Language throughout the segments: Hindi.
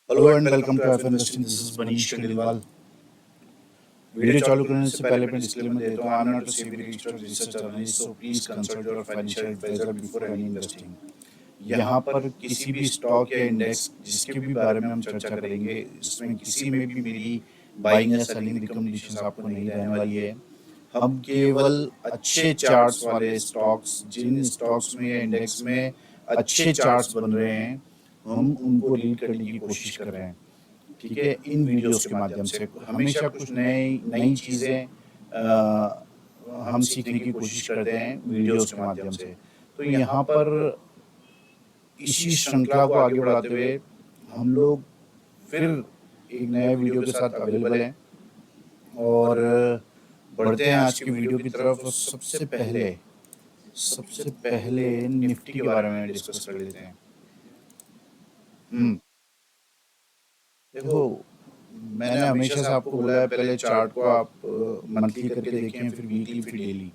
Hello and welcome to F investing. This is Manish Khandelwal. Video चालू करने से पहले मैं डिस्क्लेमर देता हूं, I am not a SEBI registered research analyst, so please consult your financial advisor before any investing. यहाँ पर किसी भी स्टॉक या इंडेक्स जिसके भी बारे में हम चर्चा करेंगे, इसमें किसी में भी मेरी बाइंग या सेलिंग रिकमेंडेशंस आपको नहीं रहने वाली है। हम केवल अच्छे चार्ट्स वाले स्टॉक्स, जिन स्टॉक्स में या इंडेक्स में अच्छे चार्ट्स बन रहे हैं, हम उनको रीड करने की कोशिश कर रहे हैं। ठीक है, इन वीडियोस के माध्यम से हमेशा कुछ नई नई चीज़ें हम सीखने की कोशिश करते हैं वीडियोस के माध्यम से। तो यहाँ पर इसी श्रृंखला को आगे बढ़ाते हुए हम लोग फिर एक नए वीडियो के साथ अवेलेबल हैं और बढ़ते हैं आज की वीडियो की तरफ। सबसे पहले निफ्टी के बारे में डिस्कस कर लेते हैं। देखो, मैंने हमेशा से आपको बोला है, पहले चार्ट को आप मंथली करके देखें, फिर वीकली, फिर डेली।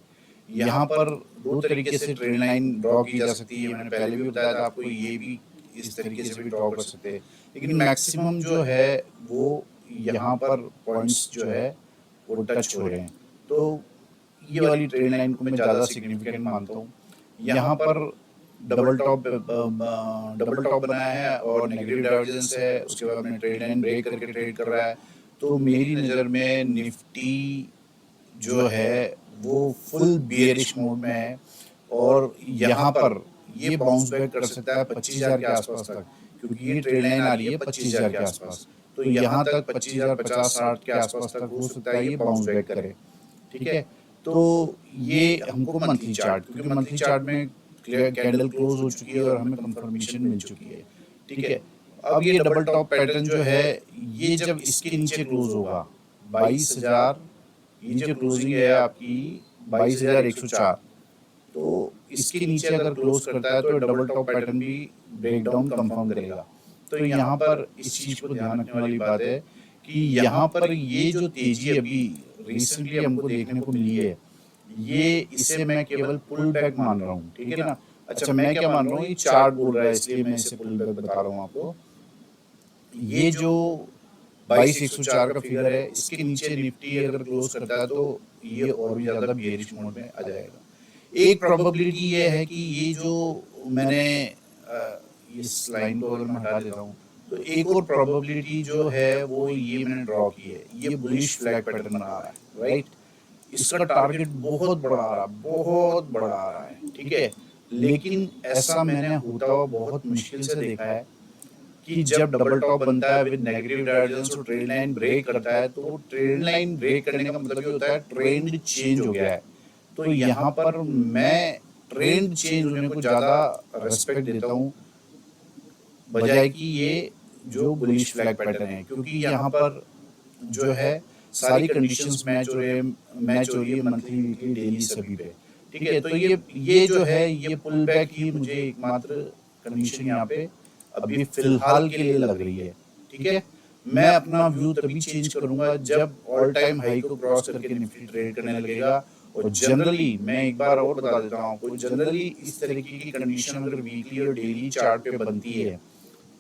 यहाँ पर दो तरीके से ट्रेंड लाइन ड्रॉ की जा सकती है। मैंने पहले भी बताया था आपको, ये भी इस तरीके से भी ड्रॉ कर सकते हैं, लेकिन मैक्सिमम जो है वो यहाँ पर पॉइंट्स जो है वो टच हो रहे हैं। तो ये वाली ट्रेंड लाइन को मैं ज़्यादा सिग्निफिकेंट मानता हूँ। यहाँ पर डबल टॉप बनाया है और नेगेटिव डाइवर्जेंस है, उसके बाद में ट्रेड लाइन ब्रेक करके ट्रेड कर रहा है। तो मेरी नज़र में निफ्टी जो है वो फुल बियरिश मोड में है और यहाँ पर ये बाउंस बैक कर सकता है 25,000 के आसपास तक, क्योंकि ये ट्रेड लाइन आ रही है 25,000 के आसपास। तो यहाँ तक 25,000, 50, 60 के आसपास तक हो सकता है ये बाउंस बैक करे। ठीक है, तो ये हमको मंथली चार्ट, क्योंकि मंथली चार्ट में कैंडल क्लोज हो चुकी है और हमें कंफर्मेशन मिल चुकी है। ठीक है, अब ये डबल टॉप पैटर्न जो है, ये जब इसके नीचे क्लोज होगा 22,000, ये जो क्लोजिंग है आपकी 22,104, तो इसके नीचे अगर क्लोज करता है तो डबल टॉप पैटर्न भी ब्रेकडाउन कंफर्म करेगा। तो यहाँ पर इस चीज को ध्यान रखने वाली बात है कि यहाँ पर ये जो तेजी अभी रिसेंटली हमको देखने को मिली है, ये इसे मैं केवल पुल बैक मान रहा हूँ। ठीक है ना। अच्छा, मैं क्या मान रहा हूँ, ये चार्ट बोल रहा है इसलिए मैं इसे पुल बैक बता रहा हूँ आपको। ये जो 22,104 का फिगर है, इसके नीचे निफ्टी अगर क्लोज करता है तो ये और भी ज्यादा बियरिश मोड में आ जाएगा। एक प्रोबेबिलिटी ये है कि ये जो मैंने इस लाइन को अगर मैं हटा देता हूँ, तो एक और प्रोबेबिलिटी जो है वो ये मैंने ड्रॉ की है, ये बुलिश फ्लैग पैटर्न बना रहा है, राइट। इसका टारगेट बहुत बड़ा आ रहा है, बहुत बड़ा आ रहा है। ठीक है, लेकिन ऐसा मैंने होता हुआ बहुत मुश्किल से देखा है कि जब डबल टॉप बनता है विद नेगेटिव डाइवर्जेंस और ट्रेंड लाइन ब्रेक करता है, तो ट्रेंड लाइन ब्रेक करने का मतलब ये होता है ट्रेंड चेंज हो गया है। तो यहाँ पर मैं ट्रेंड चेंज होने को ज़्यादा रेस्पेक्ट देता हूँ, बजाय कि ये जो बुलिश फ्लैग पैटर्न है, क्योंकि यहाँ पर जो है सारी कंडीशंस मैच हो रही है मंथली, वीकली, डेली सभी पे। ठीक है, तो ये जो है ये पुल बैक ही मुझे एकमात्र कंडीशन यहाँ पे अभी फिलहाल के लिए लग रही है। ठीक है, मैं अपना व्यू तभी चेंज करूंगा जब ऑल टाइम हाई को क्रॉस करके निफ्टी ट्रेड करने लगेगा। और जनरली मैं एक बार और बता देता हूँ आपको, जनरली इस तरीके की कंडीशन अगर वीकली और डेली चार्ट पे बनती है,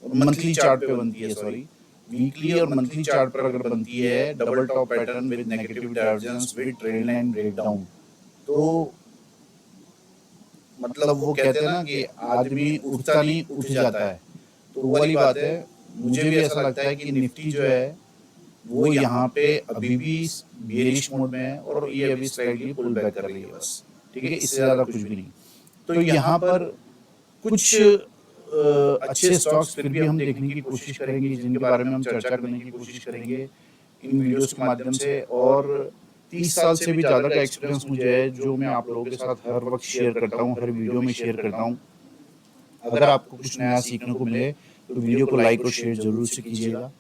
मंथली चार्ट पे बनती है, सॉरी, वीकली और मंथली चार्ट पर अगर बनती है double top pattern with negative divergence with trend line breakdown, तो मतलब वो कहते हैं ना कि आदमी उठता नहीं उठ जाता है। तो वो वाली बात है। मुझे भी ऐसा लगता है कि निफ्टी जो है वो यहाँ पे अभी भी बेरिश मोड में है और ये अभी स्लाइडली पुल बैक कर रही है बस। ठीक है, इससे ज़्यादा कुछ भी नहीं। तो यहाँ पर कुछ अच्छे स्टॉक्स फिर भी हम देखने की कोशिश करेंगे, जिनके बारे में हम चर्चा करने की कोशिश करेंगे इन वीडियोस के माध्यम से। और 30 साल से भी ज़्यादा का एक्सपीरियंस मुझे है, जो मैं आप लोगों के साथ हर वक्त शेयर करता हूँ, हर वीडियो में शेयर करता हूँ। अगर आपको कुछ नया सीखने को मिले तो वीडियो को लाइक और शेयर जरूर से कीजिएगा।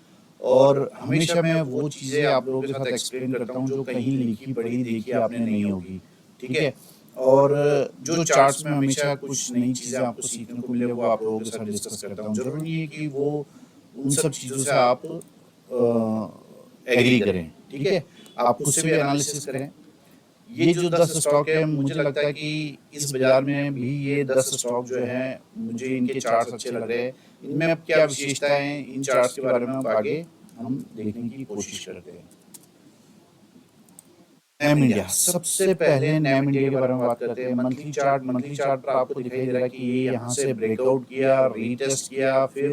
और हमेशा मैं वो चीज़ें आप लोगों के साथ एक्सप्लेन करता हूँ जो कहीं लिखी पढ़ी देखी आपने नहीं होगी। ठीक है, और जो चार्ट्स में हमेशा कुछ नई चीज़ें आपको सीखने को मिले वो आप लोगों के साथ डिस्कस करता हूँ। जरूरी नहीं है कि वो उन सब चीज़ों से आप एग्री करें। ठीक है, आप खुद से भी एनालिसिस करें। ये जो 10 स्टॉक है, मुझे लगता है कि इस बाजार में भी ये 10 स्टॉक जो हैं, मुझे इनके चार्ट्स अच्छे लग रहे हैं। इनमें अब क्या विशेषताएं हैं, इन चार्ट्स के बारे में अब आगे हम देखने की कोशिश करते हैं। नैम इंडिया, सबसे पहले नैम इंडिया के बारे में बात करते हैं। मंथली चार्ट पर आपको दिखाई दे रहा है कि ये यहाँ से ब्रेकआउट किया, रीटेस्ट किया, फिर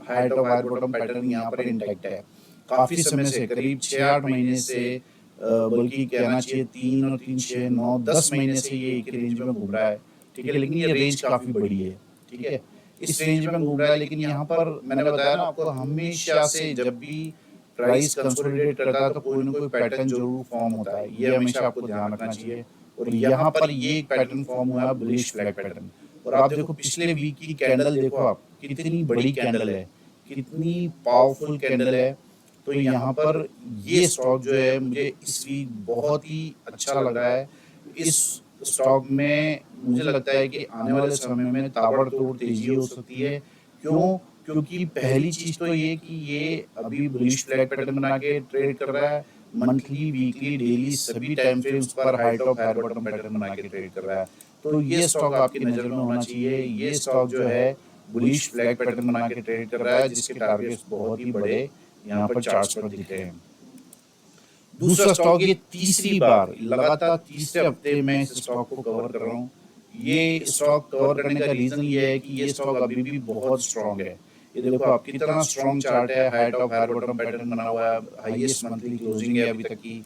high top high bottom pattern यहाँ पर इंटैक्ट है काफी समय से, करीब 6-8 महीने से, बल्कि कहना चाहिए 3 और 3 6 9 10 महीने से ये एक रेंज में घूम रहा है। ठीक है, लेकिन ये रेंज काफी बड़ी है। ठीक है, इस रेंज में घूम रहा है, लेकिन यहाँ पर मैंने बताया ना आपको, हमेशा से जब भी प्राइस कंसोलिडेट करता है तो कोई ना कोई पैटर्न जरूर फॉर्म होता है। ये हमेशा आपको ध्यान रखना चाहिए। और यहाँ पर ये एक पैटर्न फॉर्म हुआ है, बुलिश फ्लैग पैटर्न। और आप देखो पिछले वीक की कैंडल देखो, आप कितनी बड़ी कैंडल है, कितनी पावरफुल कैंडल है। तो यहाँ पर ये स्टॉक जो है मुझे इस वीक बहुत ही अच्छा लग रहा है। इस स्टॉक में मुझे लगता है कि आने वाले समय में ताबड़तोड़ तेजी हो सकती है। क्यों? क्योंकि पहली चीज तो ये कि ये अभी बुलिश फ्लैग पैटर्न बना के ट्रेड कर रहा है। मंथली, वीकली, डेली सभी टाइम फ्रेम्स पर high top high bottom pattern बना के ट्रेड कर रहा है। तो ये स्टॉक आपकी नजर में होना चाहिए। ये स्टॉक जो है बुलिश फ्लैग पैटर्न बना के ट्रेड कर रहा है, जिसके टारगेट्स बहुत ही बड़े यहाँ पर चार्ट्स पर दिख रहे हैं। दूसरा स्टॉक, ये तीसरी बार लगातार तीसरे हफ्ते में इस स्टॉक को कवर कर रहा हूँ। ये स्टॉक कवर करने का रीजन ये है कि ये स्टॉक अभी भी बहुत स्ट्रांग है। ये देखो आप कितना स्ट्रांग चार्ट है, high top high bottom pattern बना हुआ है, हाईएस्ट मंथली क्लोजिंग है अभी तक की,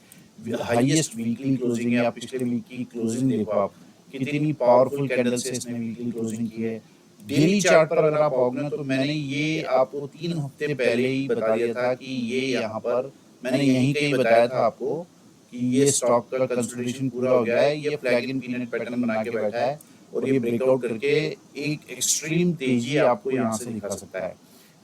हाईएस्ट वीकली क्लोजिंग है। आप पिछले वीक की क्लोजिंग देखो, आप कितनी पावरफुल कैंडल से इसने वीकली क्लोजिंग की है। डेली चार्ट पर अगर आप आओगे ना, तो मैंने ये आपको 3 हफ्ते पहले ही बता दिया था कि ये यहाँ पर, मैंने यहीं कहीं बताया था आपको कि ये स्टॉक का कंसोलिडेशन पूरा हो गया है। ये फ्लैग इन पीनट पैटर्न बना के बैठा है और ये ब्रेकआउट करके एक एक्सट्रीम तेजी आपको यहाँ से दिखा सकता है।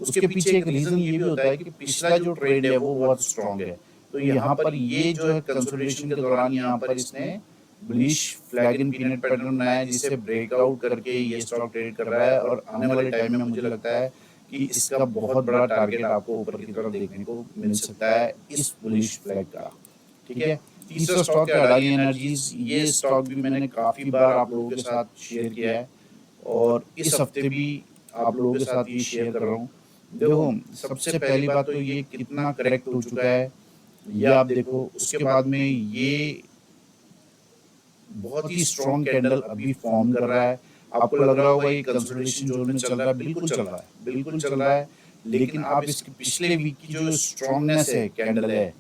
उसके पीछे एक रीजन ये भी होता है कि पिछला जो ट्रेंड है वो बहुत स्ट्रांग है। तो यहाँ पर ये जो है कंसोलिडेशन के दौरान यहाँ पर इसने bullish flag in peanut pattern बनाया है, जिसे ब्रेकआउट करके ये स्टॉक ट्रेड कर रहा है। और आने वाले टाइम में मुझे लगता है कि इसका बहुत बड़ा टारगेट आपको ऊपर की तरफ देखने को मिल सकता है इस बुलिश फ्लैग का। ठीक है, तीसरा स्टॉक है अडानी एनर्जीज। ये स्टॉक भी मैंने काफी बार आप लोगों के साथ शेयर किया है और इस हफ्ते भी आप लोगों के साथ ये शेयर कर रहा हूँ। देखो, सबसे पहली बात तो ये कितना करेक्ट हो चुका है ये आप देखो। उसके बाद में ये बहुत ही स्ट्रॉन्ग कैंडल अभी फॉर्म कर रहा है। आपको लग रहा होगा ये कंसोलिडेशन जोन में चल रहा है, बिल्कुल चल रहा है, बिल्कुल चल रहा है। लेकिन आप इसके पिछले वीक की जो स्ट्रॉन्गनेस है कैंडल है,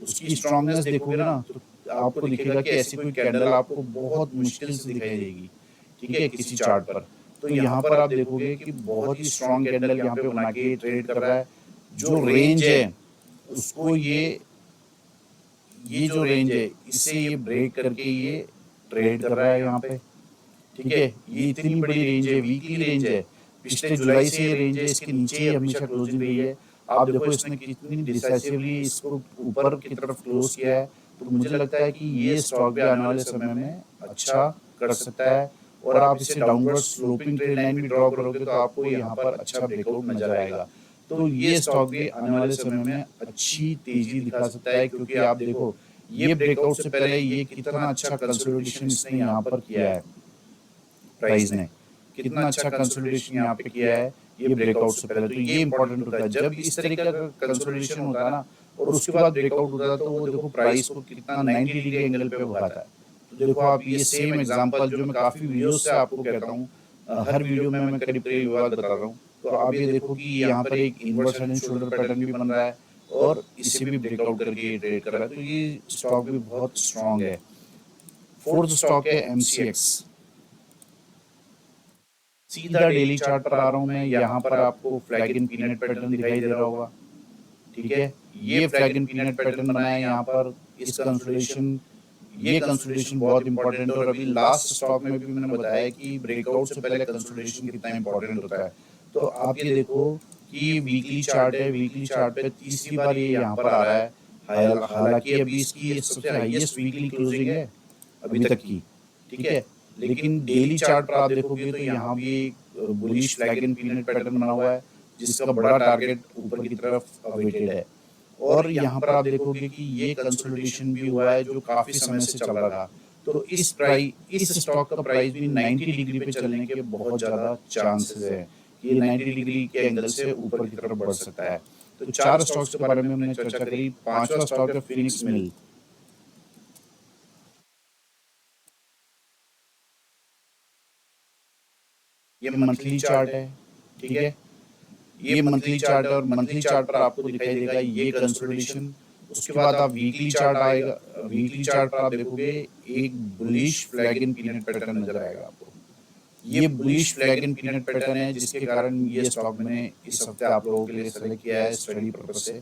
उसकी स्ट्रॉन्गनेस देखोगे ना, तो आपको दिखेगा कि ऐसी कोई कैंडल आपको बहुत मुश्किल से दिखाई देगी। ठीक है, किसी चार्ट पर। तो यहाँ पर आप देखोगे कि बहुत ही स्ट्रॉन्ग कैंडल यहाँ पे बना के ट्रेड कर रहा है। जो रेंज है उसको ये जो रेंज है इससे ये ब्रेक करके ये ट्रेड कर रहा है यहाँ पे। ठीक है, ये इतनी बड़ी रेंज है, वीकली रेंज है, पिछले जुलाई से ये रेंज है, इसके नीचे ही हमेशा क्लोजिंग रही है। आप देखो इसने कितनी डिसाइसिवली इसको ऊपर की तरफ क्लोज किया है। तो मुझे लगता है कि ये स्टॉक भी आने वाले समय में अच्छा कर सकता है। और आप इसे डाउनवर्ड स्लोपिंग ट्रेंड लाइन भी ड्रॉ करोगे तो आपको यहाँ पर अच्छा ब्रेकआउट नजर आएगा। तो ये स्टॉक भी आने वाले समय में अच्छी तेजी दिखा सकता है, क्योंकि आप देखो ये ब्रेकआउट से पहले ये कितना अच्छा कंसोलिडेशन इसने यहाँ पर किया है। प्राइस ने कितना अच्छा कंसोलिडेशन यहाँ पे किया है ये ब्रेकआउट से पहले। तो ये इंपॉर्टेंट होता है जब इस तरीके का कंसोलिडेशन होता है ना, और उसके बाद ब्रेकआउट होता है, तो वो देखो प्राइस को कितना 90 डिग्री एंगल पे उठाता है। तो देखो आप ये सेम एग्जांपल जो मैं काफी वीडियोस से आपको कहता हूँ, हर वीडियो में मैं करीब करीब विवाद बता रहा हूँ। तो आप ये देखो कि यहाँ पर एक inverse head and shoulder pattern भी बन रहा है और इसे भी ब्रेकआउट करके ट्रेड कर रहा है। तो ये स्टॉक भी बहुत स्ट्रांग है। फोर्थ स्टॉक है एमसीएक्स। सीधा डेली चार्ट पर आ रहा हूं मैं। यहाँ पर आपको फ्लैग इन पीनट पैटर्न दिखाई दे रहा होगा। ठीक है, ये फ्लैग इन पीनट पैटर्न बना है यहाँ पर। इस कंसोलिडेशन, ये कंसोलिडेशन बहुत इंपॉर्टेंट है। और अभी लास्ट स्टॉक में भी मैंने बताया कि ब्रेकआउट से पहले कंसोलिडेशन कितना इंपॉर्टेंट होता है। तो आप ये देखो कि वीकली चार्ट है, वीकली चार्ट पे तीसरी बार ये यहाँ पर आ रहा है। हालांकि अभी इसकी सबसे हाईएस्ट वीकली क्लोजिंग है अभी तक की। ठीक है, लेकिन डेली चार्ट पर आप देखोगे तो यहाँ भी bullish flag in peanut pattern बना हुआ है, जिसका बड़ा टारगेट ऊपर की तरफ अवेटेड है। और यहाँ पर आप देखोगे कि ये कंसोलिडेशन भी हुआ है जो काफी समय से चल रहा था। तो इस स्टॉक का प्राइस भी 90 डिग्री पे चलने के बहुत ज़्यादा चांसेस है कि ये 90 डिग्री के एंगल से ऊपर की तरफ बढ़ सकता है। तो 4 स्टॉक्स के बारे में हमने चर्चा करी। 5वां स्टॉक है फिनिक्स मिल। ये मंथली चार्ट है, ठीक है। ये मंथली चार्ट है और मंथली चार्ट पर आपको दिखाई देगा ये कंसोलिडेशन। उसके बाद आप वीकली चार्ट आएगा, वीकली चार्ट पर आप देखोगे एक bullish flag in peanut pattern नजर आएगा आपको। ये bullish flag in peanut pattern है जिसके कारण ये स्टॉक मैंने इस हफ्ते आप लोगों के लिए सेलेक्ट किया है स्टडी पर्पज से।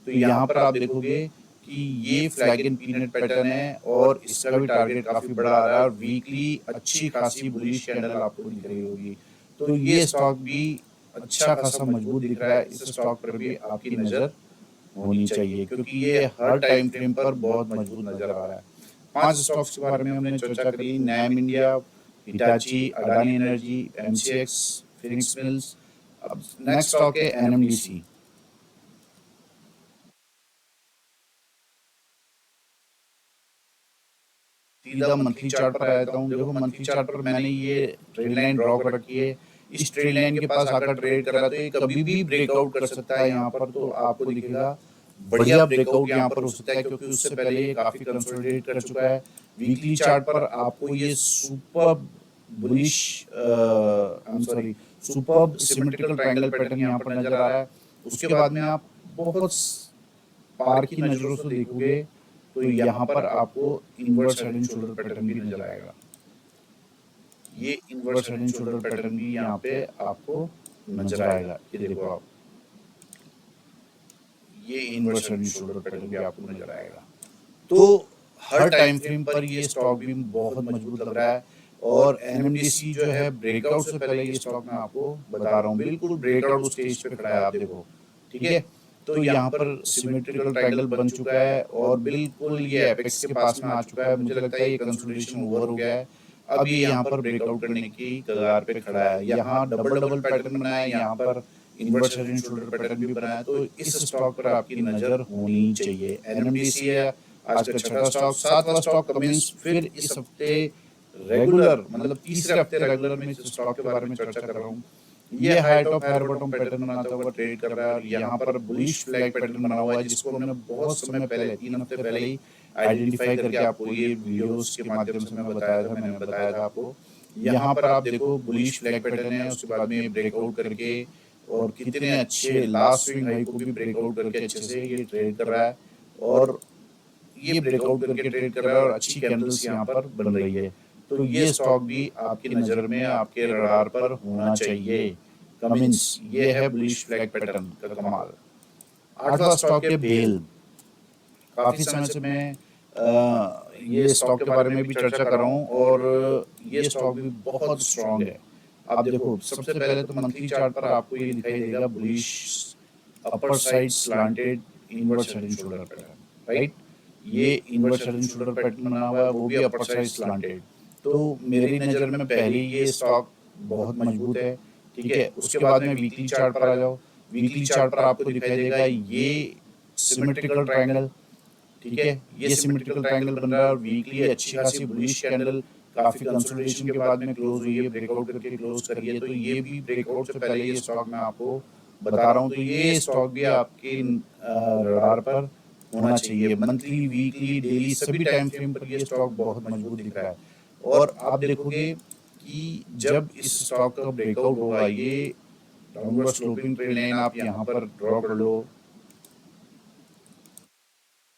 तो यहाँ पर आप देखोगे कि ये फ्लैग इन पीनट पैटर्न है और इसका भी टारगेट काफी बड़ा आ रहा है और वीकली अच्छी खासी बुलिश कैंडल आपको दिख रही होगी। तो ये स्टॉक भी अच्छा खासा मजबूत दिख रहा है। इस स्टॉक पर भी आपकी नजर होनी चाहिए क्योंकि ये हर टाइम फ्रेम पर बहुत मजबूत नजर आ रहा है। 5 स्टॉक्स के बारे में हमने चर्चा करी। NAM India, Hitachi, Adani energy, MCX, Phoenix Mills. अब नेक्स्ट स्टॉक है एनएमडीसी। सीधा मंथली चार्ट पर आ जाता हूँ। देखो मंथली चार्ट पर मैंने ये ट्रेड लाइन ड्रॉ कर रखी है। इस ट्रेड लाइन के पास आकर ट्रेड कर रहा है तो ये कभी भी ब्रेकआउट कर सकता है। यहाँ पर तो आपको दिखेगा बढ़िया ब्रेकआउट यहाँ पर हो सकता है क्योंकि उससे पहले ये काफी कंसोलिडेट कर चुका है। वीकली चार्ट पर आपको ये super bullish super symmetrical triangle pattern यहाँ पर नजर आ रहा है। उसके बाद में आप बहुत पार की नजरों से देखोगे तो यहाँ पर आपको inverse head and shoulder pattern भी नजर आएगा। ये inverse head and shoulder pattern भी यहाँ पे आपको नजर आएगा। ये देखो आप, ये inverse head and shoulder pattern भी आपको नजर आएगा। तो हर टाइम फ्रेम पर ये स्टॉक भी बहुत मजबूत लग रहा है और एनएमडीसी जो है ब्रेकआउट से पहले ये स्टॉक मैं आपको बता रहा हूँ बिल्कुल ब्रेकआउट स्टेज पे खड़ा है। आप देखो, ठीक है। तो यहाँ पर सिमेट्रिकल ट्रायंगल बन चुका है और बिल्कुल ये एपेक्स के पास में आ चुका है। मुझे लगता है ये कंसोलिडेशन ओवर हो गया है। अब ये यहाँ पर ब्रेकआउट करने की कगार पे खड़ा है। यहाँ डबल डबल पैटर्न बना है, यहाँ पर inverse head and shoulder pattern भी बना है। तो इस स्टॉक पर आपकी नजर होनी चाहिए। एनएमडीसी है आज का छठा स्टॉक। 7वां stock Cummins. फिर इस हफ्ते रेगुलर मतलब तीसरे हफ्ते रेगुलर में इस स्टॉक के बारे में चर्चा कर रहा हूँ। ये high top higher bottom pattern बनाता हुआ ट्रेड कर रहा है और यहाँ पर बुलिश फ्लैग पैटर्न बना हुआ है जिसको हमने बहुत समय पहले 3 हफ्ते पहले ही आइडेंटिफाई करके आपको ये वीडियोस के माध्यम से मैंने बताया था आपको। यहाँ पर आप देखो बुलिश फ्लैग पैटर्न है, उसके बाद में ब्रेकआउट करके और कितने अच्छे लास्ट स्विंग हाई को भी ब्रेकआउट करके अच्छे से ये ट्रेड कर रहा है और ये ब्रेकआउट करके ट्रेड कर रहा है और अच्छी कैंडल्स यहाँ पर बन रही है। तो ये स्टॉक भी आपकी नजर में आपके रडार पर होना चाहिए। कमिंस, ये है बुलिश फ्लैग पैटर्न का कमाल। 8वां स्टॉक है बेल। काफी समय से मैं ये स्टॉक के बारे में भी चर्चा कर रहा हूँ और ये स्टॉक भी बहुत स्ट्रांग है। आप देखो सबसे पहले तो मंथली चार्ट पर आपको ये दिखाई देगा bullish upper side slanted inverse head and shoulder pattern, right. ये inverse head and shoulder pattern बना हुआ है, वो भी अपर साइड स्लांटेड। तो मेरी नजर में पहले ये स्टॉक बहुत मजबूत है, ठीक है। उसके बाद में वीकली चार्ट पर आ जाओ। वीकली चार्ट पर आपको दिखाई देगा ये सिमेट्रिकल ट्रायंगल, ठीक है। ये सिमेट्रिकल ट्रायंगल बन रहा है और वीकली अच्छी खासी बुलिश कैंडल काफी कंसोलिडेशन के बाद में क्लोज हुई है, ब्रेकआउट करके क्लोज करी है। तो ये भी ब्रेकआउट से पहले ये स्टॉक मैं आपको बता रहा हूँ। तो ये स्टॉक भी आपके रडार पर होना चाहिए। मंथली, वीकली, डेली सभी टाइम फ्रेम पर ये स्टॉक बहुत मजबूत दिख रहा है और आप देखोगे कि जब इस स्टॉक का ब्रेकआउट होगा, ये डाउनवर्ड स्लोपिंग ट्रेंड लाइन आप यहाँ पर ड्रॉ कर लो।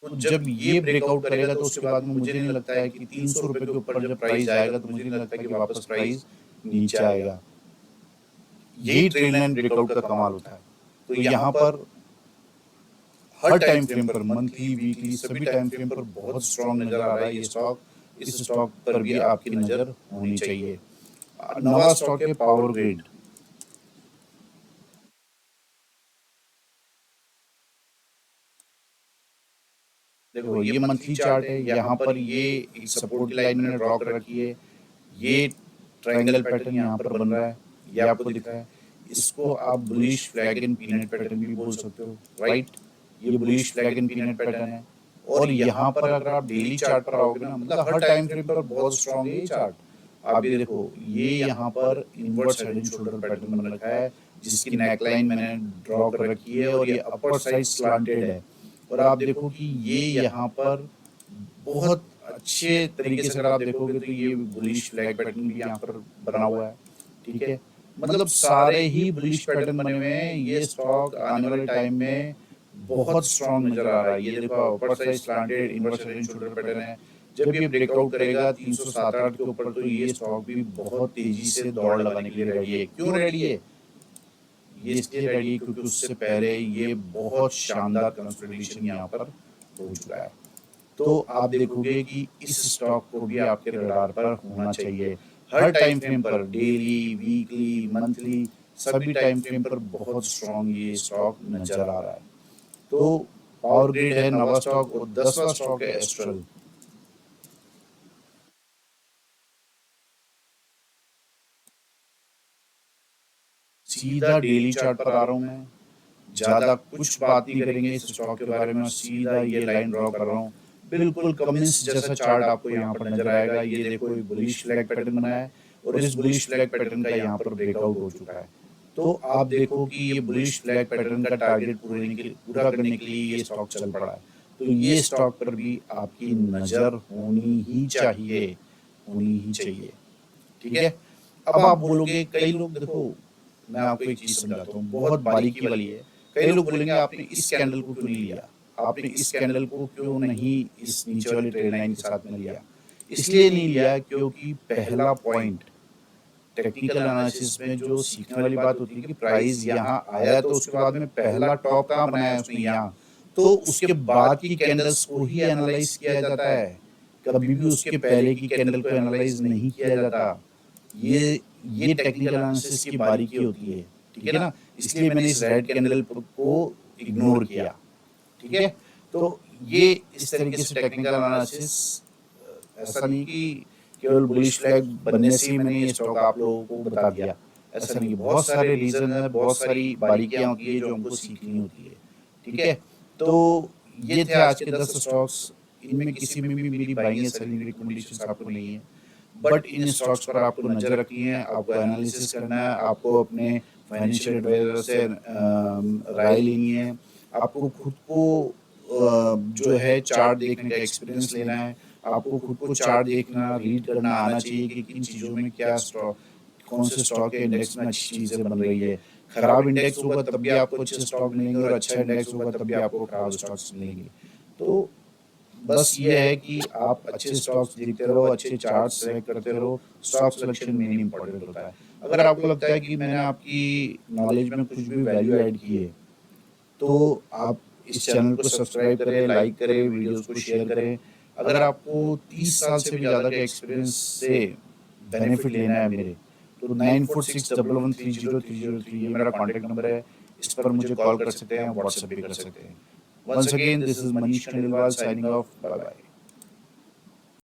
तो जब ये ब्रेकआउट करेगा तो उसके बाद में मुझे नहीं लगता है कि 300 रुपए के ऊपर जब प्राइस आएगा तो मुझे नहीं लगता कि वापस प्राइस नीचे आएगा। यही ट्रेंड लाइन ब्रेकआउट का कमाल होता है। तो यहाँ पर हर टाइम फ्रेम पर मंथली, वीकली सभी टाइम फ्रेम पर बहुत स्ट्रांग नजर आ रहा है ये स्टॉक। इस स्टॉक पर भी आपकी नजर होनी चाहिए। 9वां स्टॉक है पावर ग्रिड। देखो ये मंथली चार्ट है, यहाँ पर ये एक सपोर्ट की लाइन मैंने ड्रॉ कर रखी है। ये ट्रायंगल पैटर्न यहाँ पर बन रहा है, ये आपको दिख रहा है। इसको आप bullish flag in peanut pattern भी बोल सकते हो, राइट। ये bullish flag in peanut pattern है और यहाँ पर अगर आप डेली चार्ट पर आओगे ना, मतलब हर टाइम फ्रेम पर बहुत स्ट्रांग है ये चार्ट। आप ये देखो, ये यहाँ पर invert head and shoulder pattern बन रखा है, जिसकी नेकलाइन मैंने ड्रॉ कर रखी है और ये अपर साइड स्लांटेड है। और आप देखो कि ये यहाँ पर बहुत अच्छे तरीके से अगर आप देखोगे तो ये बुलिश फ्लैग पैटर्न भी यहाँ पर बना हुआ है, ठीक है। मतलब सारे ही बुलिश पैटर्न बने हुए हैं। ये स्टॉक आने वाले टाइम में बहुत स्ट्रांग नजर आ रहा है। ये देखो, upper side slanted invert head and shoulder pattern है। जब ये ब्रेकआउट करेगा 367 के ऊपर, तो ये स्टॉक भी बहुत तेजी से दौड़ लगाने के लिए रेडी है। क्यों रेडी है? ये इसलिए रेडी है क्योंकि उससे पहले ये बहुत शानदार कंसोलिडेशन यहाँ पर हो चुका है। तो आप देखोगे कि इस स्टॉक को भी आपके रडार पर होना चाहिए। हर टाइम फ्रेम पर, डेली, वीकली, मंथली, सभी टाइम फ्रेम पर बहुत स्ट्रांग ये स्टॉक नजर आ रहा है। तो पावर ग्रिड है 9वां स्टॉक और 10वां स्टॉक है एस्ट्रल। सीधा डेली चार्ट पर आ रहा हूं मैं, ज्यादा कुछ बात नहीं करेंगे इस स्टॉक के बारे में। सीधा ये लाइन ड्रॉ कर रहा हूँ, बिल्कुल कमिंस जैसा चार्ट आपको यहाँ पर नजर आएगा। ये देखो, ये बुलिश फ्लैग पैटर्न बना है और इस बुलिश फ्लैग पैटर्न का यहाँ पर ब्रेकआउट हो चुका है। तो आप देखो कि ये बुलिश फ्लैग पैटर्न का टारगेट पूरा करने के लिए ये स्टॉक चल पड़ा है। तो ये स्टॉक पर भी आपकी नजर होनी ही चाहिए, होनी ही चाहिए, ठीक है। अब आप बोलोगे, कई लोग, देखो मैं आपको एक चीज समझाता हूँ, बहुत बारीकी वाली है। कई लोग बोलेंगे आपने इस कैंडल को क्यों नहीं लिया, आपने इस कैंडल को क्यों नहीं इस नीचे वाली ट्रेड लाइन के साथ में लिया। इसलिए नहीं लिया क्योंकि पहला पॉइंट टेक्निकल एनालिसिस में जो सीखने वाली बात होती है कि प्राइस यहाँ आया तो उसके बाद में पहला टॉप कहाँ बनाया उसने, यहाँ। तो उसके बाद की कैंडल्स को ही एनालाइज किया जाता है, कभी भी उसके पहले की कैंडल को एनालाइज नहीं किया जाता। ये टेक्निकल एनालिसिस की बारीकी होती है, ठीक है ना। इसलिए मैंने इस रेड कैंडल को इग्नोर किया, ठीक है। तो ये इस तरीके से टेक्निकल एनालिसिस, ऐसा नहीं कि केवल बुलिश फ्लैग बनने से ही मैंने ये स्टॉक आप लोगों को बता दिया, ऐसा नहीं। बहुत सारे रीजन है, बहुत सारी बारीकियां होती है जो हमको सीखनी होती है, ठीक है। तो ये थे आज के 10 स्टॉक्स। इनमें किसी में भी मेरी बाइंग या सेलिंग रिकमेंडेशंस आपको नहीं है, बट इन स्टॉक्स पर आपको नजर रखनी है, आपको एनालिसिस करना है, आपको अपने फाइनेंशियल एडवाइजर से राय लेनी है, आपको खुद को जो है चार्ट देखने का एक्सपीरियंस लेना है, आपको खुद को चार्ट देखना, रीड करना आना चाहिए कि किन चीज़ों में क्या स्टॉक, कौन से स्टॉक के इंडेक्स में अच्छी चीज़ें बन रही है। खराब इंडेक्स होगा तब भी आपको अच्छे स्टॉक मिलेंगे और अच्छा इंडेक्स होगा तब भी आपको खराब स्टॉक्स मिलेंगे। तो बस ये है कि आप अच्छे स्टॉक्स देखते रहो, अच्छे चार्ट सेलेक्ट करते रहो। स्टॉक सिलेक्शन मेन इंपॉर्टेंट होता है। अगर आपको लगता है कि मैंने आपकी नॉलेज में कुछ भी वैल्यू ऐड की है, तो आप इस चैनल को सब्सक्राइब करें, लाइक करें, वीडियोस को शेयर करें। अगर आपको 30 साल से भी ज़्यादा के एक्सपीरियंस से बेनिफिट लेना है मेरे, तो 946111303003 ये मेरा कॉन्टैक्ट नंबर है। इस पर मुझे कॉल कर सकते हैं, व्हाट्सएप भी कर सकते हैं। Once again, this is Manish Khandelwal signing off. Bye bye.